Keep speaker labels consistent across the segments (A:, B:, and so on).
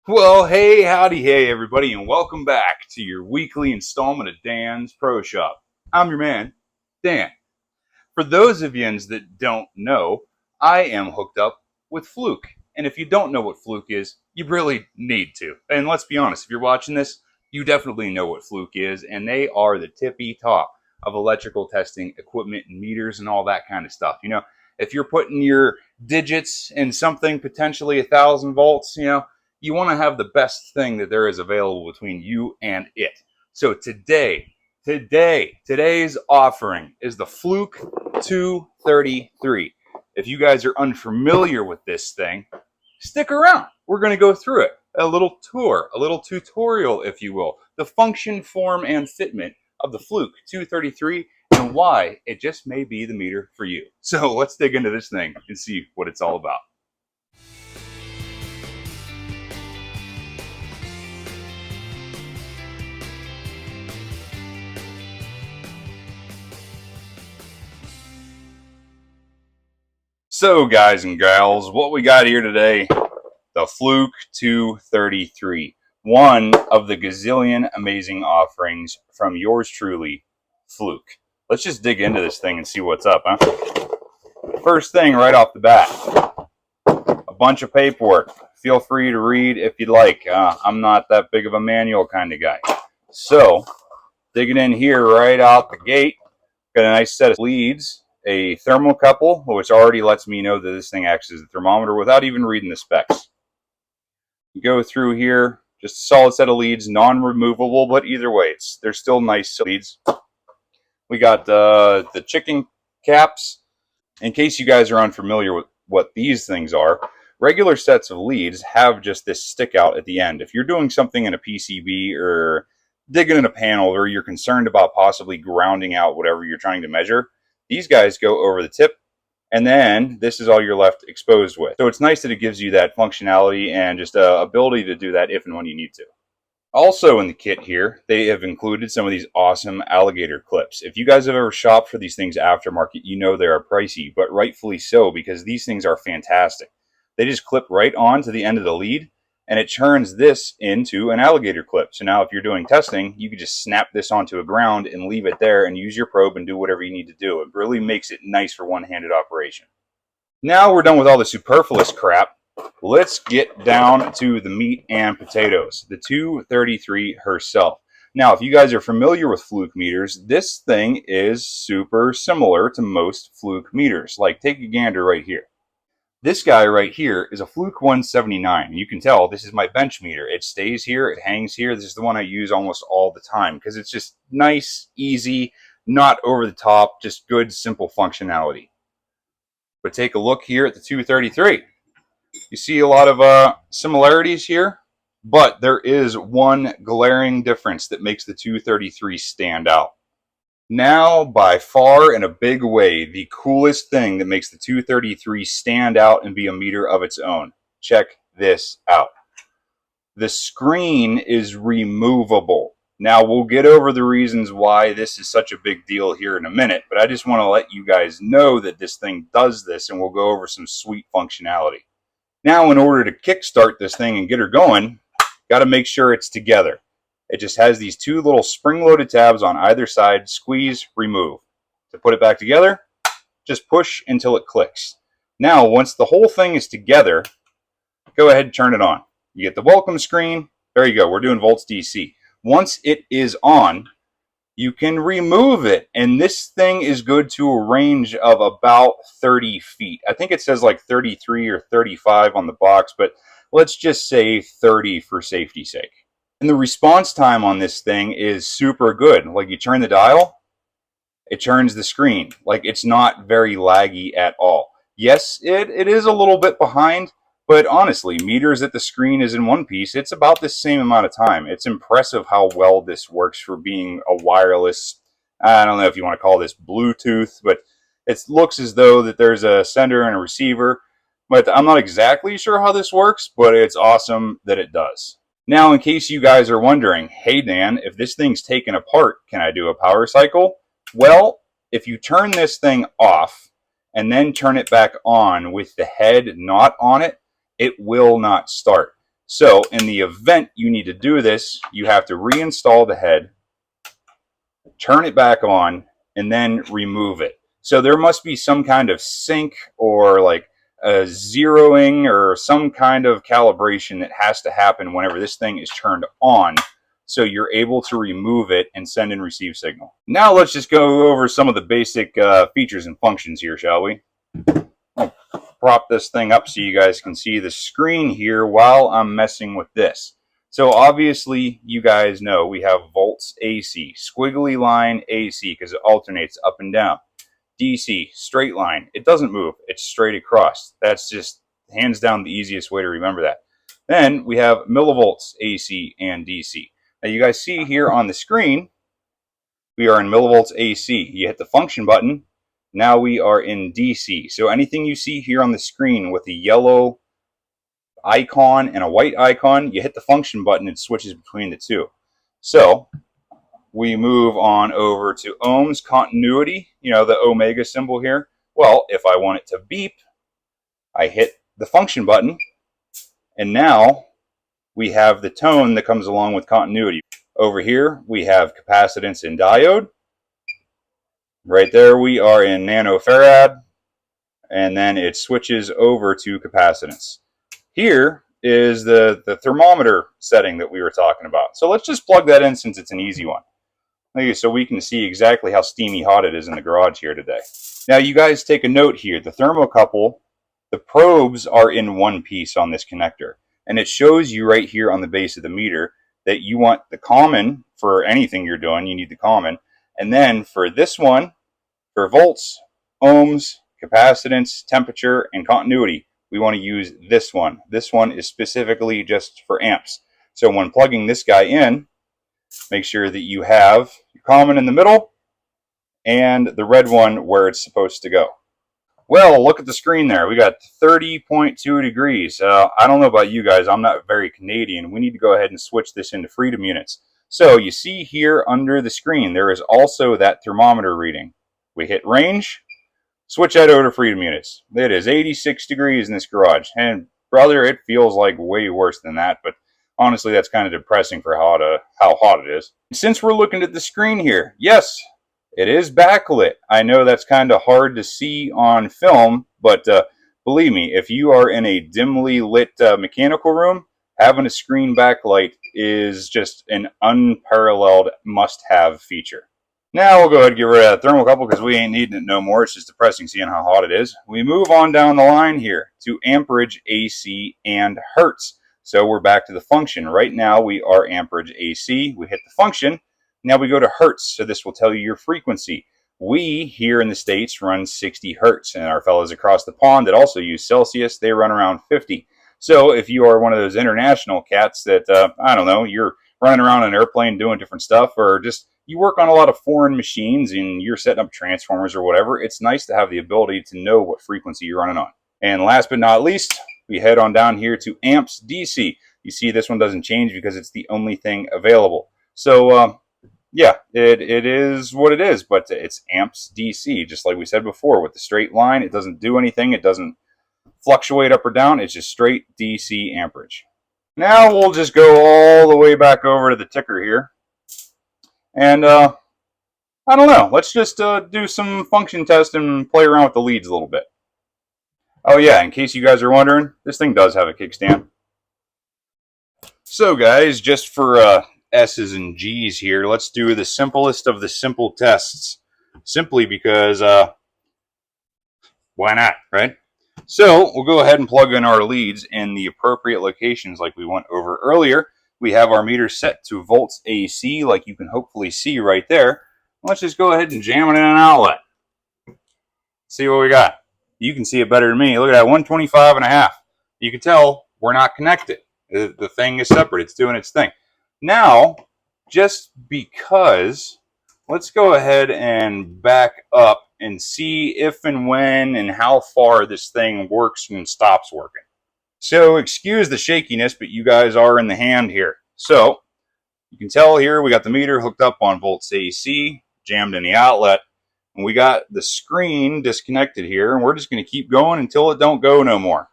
A: Well, hey, howdy, hey, everybody, and welcome back to your weekly installment of Dan's Pro Shop. I'm your man, Dan. For those of yins that don't know, I am hooked up with Fluke. And if you don't know what Fluke is, you really need to. And let's be honest, if you're watching this, you definitely know what Fluke is, and they are the tippy top of electrical testing equipment and meters and all that kind of stuff. If you're putting your digits in something potentially 1,000 volts, you want to have the best thing that there is available between you and it. So today's offering is the Fluke 233. If you guys are unfamiliar with this thing, stick around. We're going to go through it. A little tour, a little tutorial, if you will. The function, form, and fitment of the Fluke 233 and why it just may be the meter for you. So let's dig into this thing and see what it's all about. So guys and gals, what we got here today, the Fluke 233. One of the gazillion amazing offerings from yours truly, Fluke. Let's just dig into this thing and see what's up, huh? First thing right off the bat, a bunch of paperwork. Feel free to read if you'd like. I'm not that big of a manual kind of guy. So, digging in here right out the gate, got a nice set of leads. A thermocouple, which already lets me know that this thing acts as a thermometer without even reading the specs. You go through here, just a solid set of leads, non-removable, but either way, they're still nice leads. We got the chicken caps. In case you guys are unfamiliar with what these things are, regular sets of leads have just this stick out at the end. If you're doing something in a PCB or digging in a panel or you're concerned about possibly grounding out whatever you're trying to measure, these guys go over the tip, and then this is all you're left exposed with. So it's nice that it gives you that functionality and just ability to do that if and when you need to. Also in the kit here, they have included some of these awesome alligator clips. If you guys have ever shopped for these things aftermarket, you know they are pricey, but rightfully so because these things are fantastic. They just clip right on to the end of the lead, and it turns this into an alligator clip. So now if you're doing testing, you can just snap this onto a ground and leave it there and use your probe and do whatever you need to do. It really makes it nice for one-handed operation. Now we're done with all the superfluous crap. Let's get down to the meat and potatoes, the 233 herself. Now, if you guys are familiar with Fluke meters, this thing is super similar to most Fluke meters. Like, take a gander right here. This guy right here is a Fluke 179. You can tell this is my bench meter. It stays here, it hangs here. This is the one I use almost all the time because it's just nice, easy, not over the top, just good, simple functionality. But take a look here at the 233. You see a lot of similarities here, but there is one glaring difference that makes the 233 stand out. Now, by far in a big way, the coolest thing that makes the 233 stand out and be a meter of its own. Check this out. The screen is removable. Now, we'll get over the reasons why this is such a big deal here in a minute, but I just want to let you guys know that this thing does this, and we'll go over some sweet functionality. Now, in order to kickstart this thing and get her going, got to make sure it's together. It just has these two little spring-loaded tabs on either side, squeeze, remove. To put it back together, just push until it clicks. Now, once the whole thing is together, go ahead and turn it on. You get the welcome screen. There you go. We're doing volts DC. Once it is on, you can remove it, and this thing is good to a range of about 30 feet. I think it says like 33 or 35 on the box, but let's just say 30 for safety's sake. And the response time on this thing is super good. Like, you turn the dial, it turns the screen. Like, it's not very laggy at all. Yes, it is a little bit behind, but honestly, meters at the screen is in one piece. It's about the same amount of time. It's impressive how well this works for being a wireless, I don't know if you want to call this Bluetooth, but it looks as though that there's a sender and a receiver. But I'm not exactly sure how this works, but it's awesome that it does. Now, in case you guys are wondering, hey Dan, if this thing's taken apart, can I do a power cycle? Well, if you turn this thing off and then turn it back on with the head not on it, it will not start. So in the event you need to do this, you have to reinstall the head, turn it back on, and then remove it. So there must be some kind of sync or like a zeroing or some kind of calibration that has to happen whenever this thing is turned on, so you're able to remove it and send and receive signal. Now let's just go over some of the basic features and functions here, shall we? I'll prop this thing up so you guys can see the screen here while I'm messing with this. So obviously you guys know we have volts AC, squiggly line AC because it alternates up and down. DC, straight line, it doesn't move, it's straight across. That's just hands down the easiest way to remember that. Then we have millivolts AC and DC. Now you guys see here on the screen, we are in millivolts AC. You hit the function button, now we are in DC. So anything you see here on the screen with a yellow icon and a white icon, you hit the function button, it switches between the two. So we move on over to ohms, continuity, you know, the omega symbol here. Well, if I want it to beep, I hit the function button, and now we have the tone that comes along with continuity. Over here, we have capacitance and diode. Right there, we are in nanofarad, and then it switches over to capacitance. Here is the thermometer setting that we were talking about. So let's just plug that in since it's an easy one. Okay, so we can see exactly how steamy hot it is in the garage here today. Now you guys take a note here. The thermocouple, the probes are in one piece on this connector. And it shows you right here on the base of the meter that you want the common for anything you're doing. You need the common. And then for this one, for volts, ohms, capacitance, temperature, and continuity, we want to use this one. This one is specifically just for amps. So when plugging this guy in, make sure that you have your common in the middle and the red one where it's supposed to go. Well, look at the screen there. We got 30.2 degrees. I don't know about you guys. I'm not very Canadian. We need to go ahead and switch this into freedom units. So you see here under the screen, there is also that thermometer reading. We hit range, switch that over to freedom units. It is 86 degrees in this garage. And brother, it feels like way worse than that, but honestly, that's kind of depressing for how hot it is. Since we're looking at the screen here, yes, it is backlit. I know that's kind of hard to see on film, but believe me, if you are in a dimly lit mechanical room, having a screen backlight is just an unparalleled must-have feature. Now we'll go ahead and get rid of that thermocouple because we ain't needing it no more. It's just depressing seeing how hot it is. We move on down the line here to amperage, AC, and hertz. So we're back to the function. Right now we are amperage AC. We hit the function. Now we go to hertz. So this will tell you your frequency. We here in the States run 60 hertz, and our fellows across the pond that also use Celsius, they run around 50. So if you are one of those international cats that, I don't know, you're running around an airplane doing different stuff, or just you work on a lot of foreign machines and you're setting up transformers or whatever, it's nice to have the ability to know what frequency you're running on. And last but not least, we head on down here to amps DC. You see this one doesn't change because it's the only thing available. So yeah, it is what it is, but it's amps DC, just like we said before. With the straight line, it doesn't do anything. It doesn't fluctuate up or down. It's just straight DC amperage. Now we'll just go all the way back over to the ticker here. And I don't know. Let's just do some function test and play around with the leads a little bit. Oh yeah, in case you guys are wondering, this thing does have a kickstand. So guys, just for S's and G's here, let's do the simplest of the simple tests. Simply because, why not, right? So we'll go ahead and plug in our leads in the appropriate locations like we went over earlier. We have our meter set to volts AC, like you can hopefully see right there. Let's just go ahead and jam it in an outlet. See what we got. You can see it better than me. Look at that, 125.5. You can tell we're not connected. The thing is separate. It's doing its thing. Now, just because, let's go ahead and back up and see if and when and how far this thing works and stops working. So excuse the shakiness, but you guys are in the hand here. So you can tell here we got the meter hooked up on volts AC, jammed in the outlet, and we got the screen disconnected here, and we're just going to keep going until it don't go no more.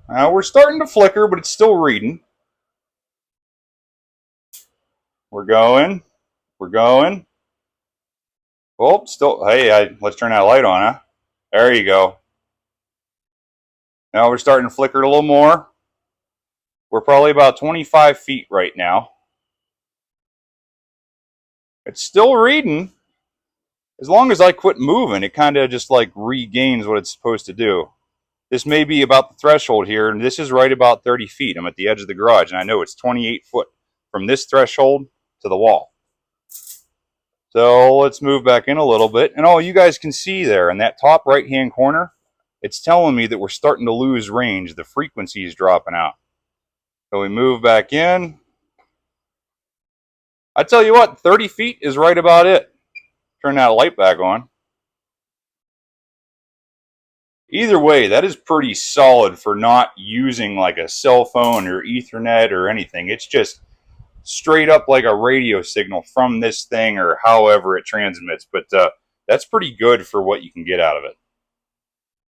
A: We're starting to flicker, but it's still reading. We're going. We're going. Well, still. Hey, let's turn that light on, huh? There you go. Now we're starting to flicker a little more. We're probably about 25 feet right now. It's still reading. As long as I quit moving, it kind of just like regains what it's supposed to do. This may be about the threshold here, and this is right about 30 feet. I'm at the edge of the garage, and I know it's 28 foot from this threshold to the wall. So let's move back in a little bit. And all you guys can see there in that top right-hand corner, it's telling me that we're starting to lose range. The frequency is dropping out. So we move back in. I tell you what, 30 feet is right about it. Turn that light back on. Either way, that is pretty solid for not using like a cell phone or Ethernet or anything. It's just straight up like a radio signal from this thing or however it transmits. But that's pretty good for what you can get out of it.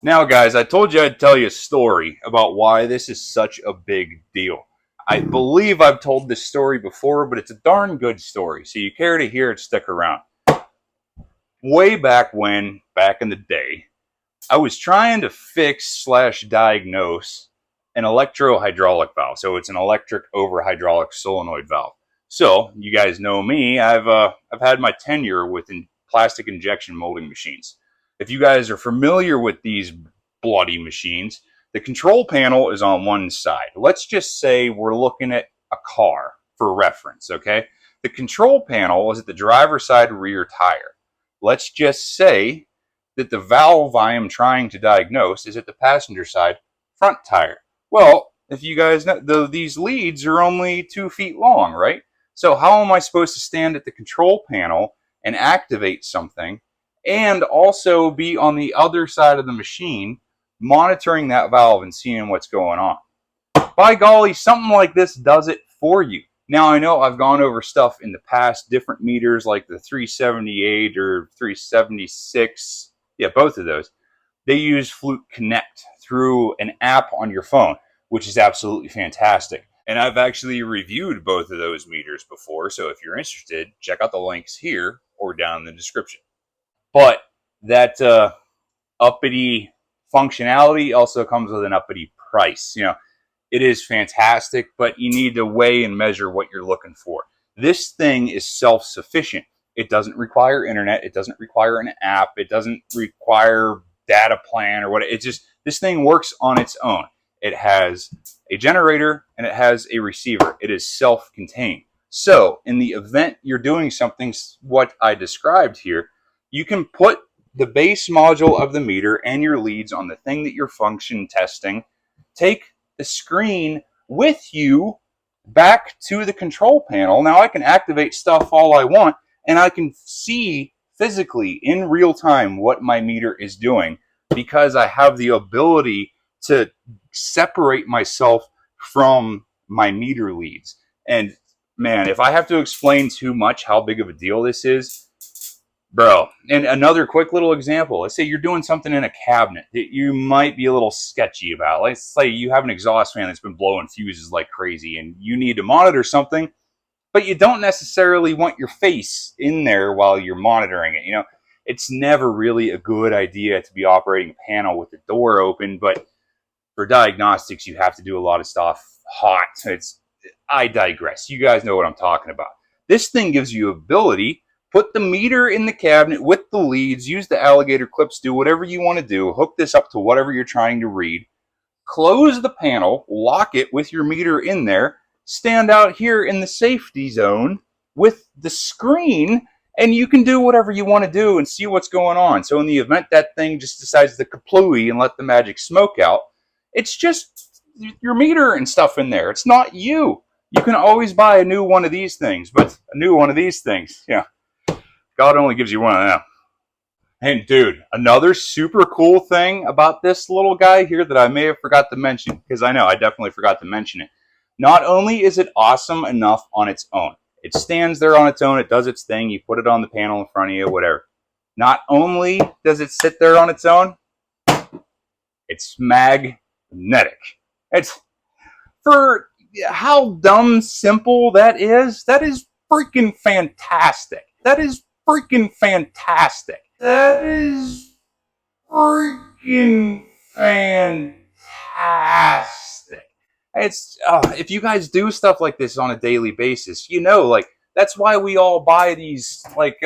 A: Now, guys, I told you I'd tell you a story about why this is such a big deal. I believe I've told this story before, but it's a darn good story. So you care to hear it, stick around. Way back when, back in the day, I was trying to fix/diagnose an electrohydraulic valve. So it's an electric over hydraulic solenoid valve. So you guys know me. I've had my tenure with plastic injection molding machines. If you guys are familiar with these bloody machines, the control panel is on one side. Let's just say we're looking at a car for reference, okay? The control panel is at the driver's side rear tire. Let's just say that the valve I am trying to diagnose is at the passenger side front tire. Well, if you guys know, these leads are only 2 feet long, right? So how am I supposed to stand at the control panel and activate something and also be on the other side of the machine monitoring that valve and seeing what's going on? By golly, something like this does it for you. Now, I know I've gone over stuff in the past, different meters like the 378 or 376. Yeah, both of those. They use Fluke Connect through an app on your phone, which is absolutely fantastic. And I've actually reviewed both of those meters before. So if you're interested, check out the links here or down in the description. But that uppity functionality also comes with an uppity price. You know, it is fantastic, but you need to weigh and measure what you're looking for. This thing is self-sufficient. It doesn't require internet. It doesn't require an app. It doesn't require data plan or what. It just, this thing works on its own. It has a generator and it has a receiver. It is self-contained. So in the event you're doing something what I described here, you can put the base module of the meter and your leads on the thing that you're function testing, take the screen with you back to the control panel. Now I can activate stuff all I want, and I can see physically in real time what my meter is doing because I have the ability to separate myself from my meter leads. And man, if I have to explain too much how big of a deal this is, bro. And another quick little example. Let's say you're doing something in a cabinet that you might be a little sketchy about. Let's say you have an exhaust fan that's been blowing fuses like crazy and you need to monitor something, but you don't necessarily want your face in there while you're monitoring it. You know, it's never really a good idea to be operating a panel with the door open, but for diagnostics, you have to do a lot of stuff hot. I digress. You guys know what I'm talking about. This thing gives you ability. Put the meter in the cabinet with the leads, use the alligator clips, do whatever you want to do, hook this up to whatever you're trying to read, close the panel, lock it with your meter in there, stand out here in the safety zone with the screen, and you can do whatever you want to do and see what's going on. So in the event that thing just decides to kaplooey and let the magic smoke out, it's just your meter and stuff in there. It's not you. You can always buy a new one of these things, but a new one of these things, yeah. God only gives you one of them. And dude, another super cool thing about this little guy here that I may have forgot to mention, because I know I definitely forgot to mention it. Not only is it awesome enough on its own, it stands there on its own, it does its thing, you put it on the panel in front of you, whatever. Not only does it sit there on its own, it's magnetic. It's for how dumb simple that is. That is freaking fantastic. That is freaking fantastic. That is freaking fantastic. It's if you guys do stuff like this on a daily basis, you know, like that's why we all buy these like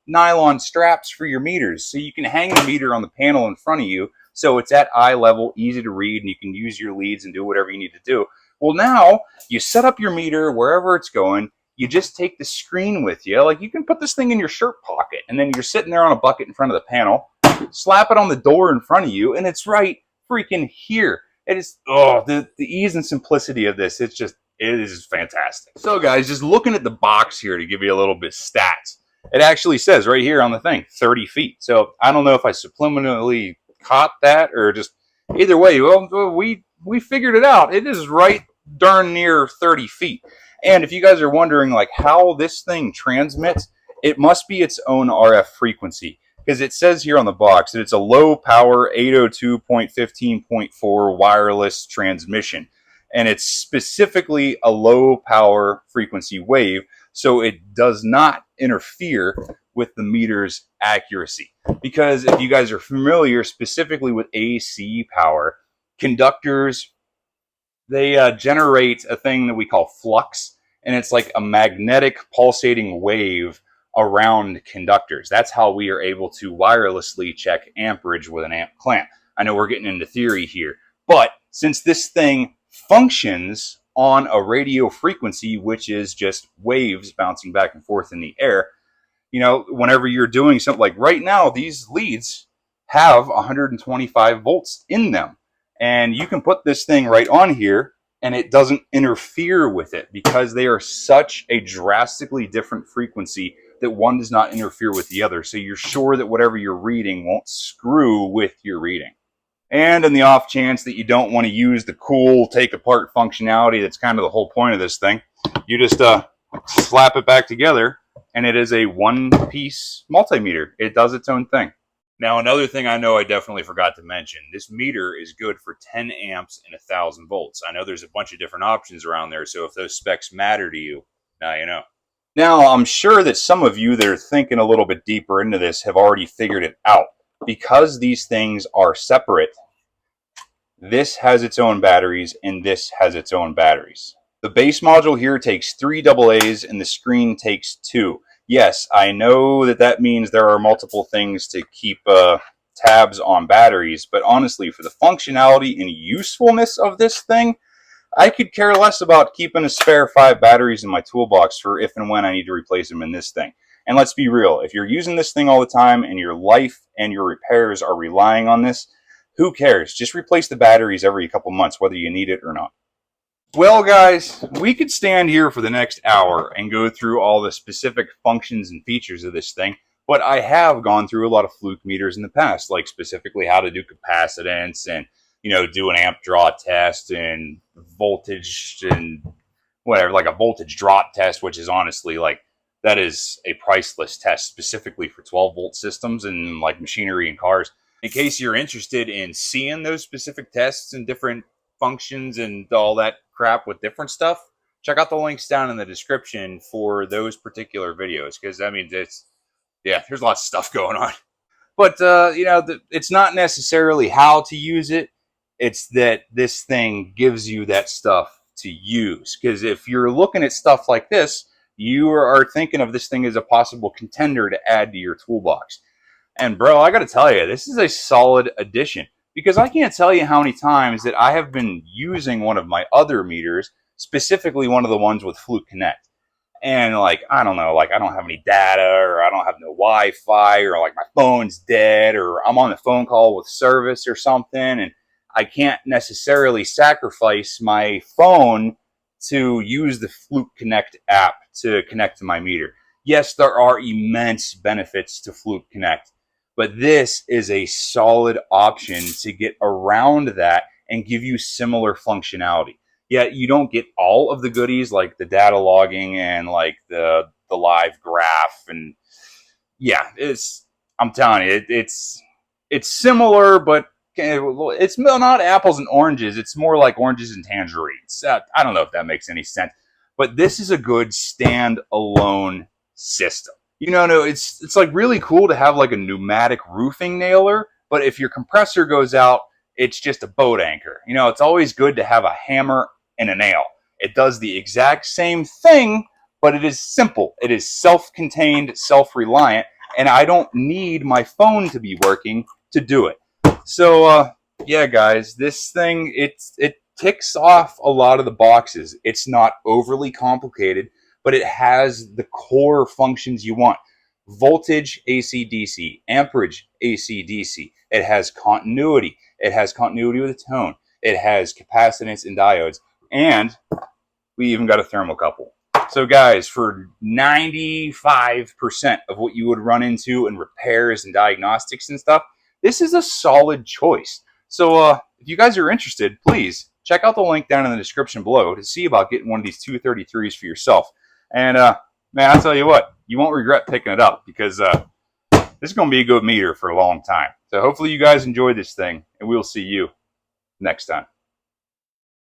A: nylon straps for your meters, so you can hang the meter on the panel in front of you, so it's at eye level, easy to read, and you can use your leads and do whatever you need to do. Well, now you set up your meter wherever it's going. You just take the screen with you. Like you can put this thing in your shirt pocket, and then you're sitting there on a bucket in front of the panel. Slap it on the door in front of you, and it's right freaking here. It is the ease and simplicity of this. It is fantastic. So guys, just looking at the box here to give you a little bit of stats, it actually says right here on the thing 30 feet. So I don't know if I subliminally caught that or just either way. Well, we figured it out. It is right darn near 30 feet. And if you guys are wondering like how this thing transmits, it must be its own RF frequency, because it says here on the box that it's a low power 802.15.4 wireless transmission. And it's specifically a low power frequency wave, so it does not interfere with the meter's accuracy. Because if you guys are familiar specifically with AC power, conductors, they generate a thing that we call flux, and it's like a magnetic pulsating wave around conductors. That's how we are able to wirelessly check amperage with an amp clamp. I know we're getting into theory here, but since this thing functions on a radio frequency, which is just waves bouncing back and forth in the air, you know, whenever you're doing something like right now, these leads have 125 volts in them. And you can put this thing right on here and it doesn't interfere with it because they are such a drastically different frequency that one does not interfere with the other. So you're sure that whatever you're reading won't screw with your reading. And in the off chance that you don't want to use the cool take apart functionality that's kind of the whole point of this thing, you just slap it back together and it is a one-piece multimeter. It does its own thing. Now, another thing I know I definitely forgot to mention, this meter is good for 10 amps and 1,000 volts. I know there's a bunch of different options around there, so if those specs matter to you, now you know. Now, I'm sure that some of you that are thinking a little bit deeper into this have already figured it out. Because these things are separate, this has its own batteries and this has its own batteries. The base module here takes 3 AA's and the screen takes 2. Yes, I know that that means there are multiple things to keep tabs on batteries, but honestly, for the functionality and usefulness of this thing, I could care less about keeping a spare 5 batteries in my toolbox for if and when I need to replace them in this thing. And let's be real, if you're using this thing all the time and your life and your repairs are relying on this, who cares? Just replace the batteries every couple months, whether you need it or not. Well, guys, we could stand here for the next hour and go through all the specific functions and features of this thing, but I have gone through a lot of Fluke meters in the past, like specifically how to do capacitance and, you know, do an amp draw test and voltage and whatever, like a voltage drop test, which is honestly like, that is a priceless test specifically for 12-volt systems and like machinery and cars. In case you're interested in seeing those specific tests and different functions and all that crap with different stuff, check out the links down in the description for those particular videos, because I mean, there's lots of stuff going on. But you know, it's not necessarily how to use it, it's that this thing gives you that stuff to use. Because if you're looking at stuff like this, you are thinking of this thing as a possible contender to add to your toolbox. And bro, I got to tell you, this is a solid addition, because I can't tell you how many times that I have been using one of my other meters, specifically one of the ones with Fluke Connect. And like, I don't know, like I don't have any data, or I don't have no Wi-Fi, or like my phone's dead, or I'm on the phone call with service or something, and I can't necessarily sacrifice my phone to use the Fluke Connect app to connect to my meter. Yes, there are immense benefits to Fluke Connect, but this is a solid option to get around that and give you similar functionality. Yet you don't get all of the goodies like the data logging and like the live graph. And yeah, I'm telling you, it's similar, but it's not apples and oranges. It's more like oranges and tangerines. I don't know if that makes any sense, but this is a good stand-alone system. You know, no, it's like really cool to have like a pneumatic roofing nailer, but if your compressor goes out, it's just a boat anchor. You know, it's always good to have a hammer and a nail. It does the exact same thing, but it is simple. It is self-contained, self-reliant, and I don't need my phone to be working to do it. So, yeah, guys, this thing, it ticks off a lot of the boxes. It's not overly complicated, but it has the core functions you want. Voltage, AC-DC. Amperage, AC-DC. It has continuity. It has continuity with a tone. It has capacitance and diodes. And we even got a thermocouple. So guys, for 95% of what you would run into in repairs and diagnostics and stuff, this is a solid choice. So if you guys are interested, please check out the link down in the description below to see about getting one of these 233s for yourself. And man, I'll tell you what, you won't regret picking it up because this is going to be a good meter for a long time. So hopefully you guys enjoy this thing, and we'll see you next time.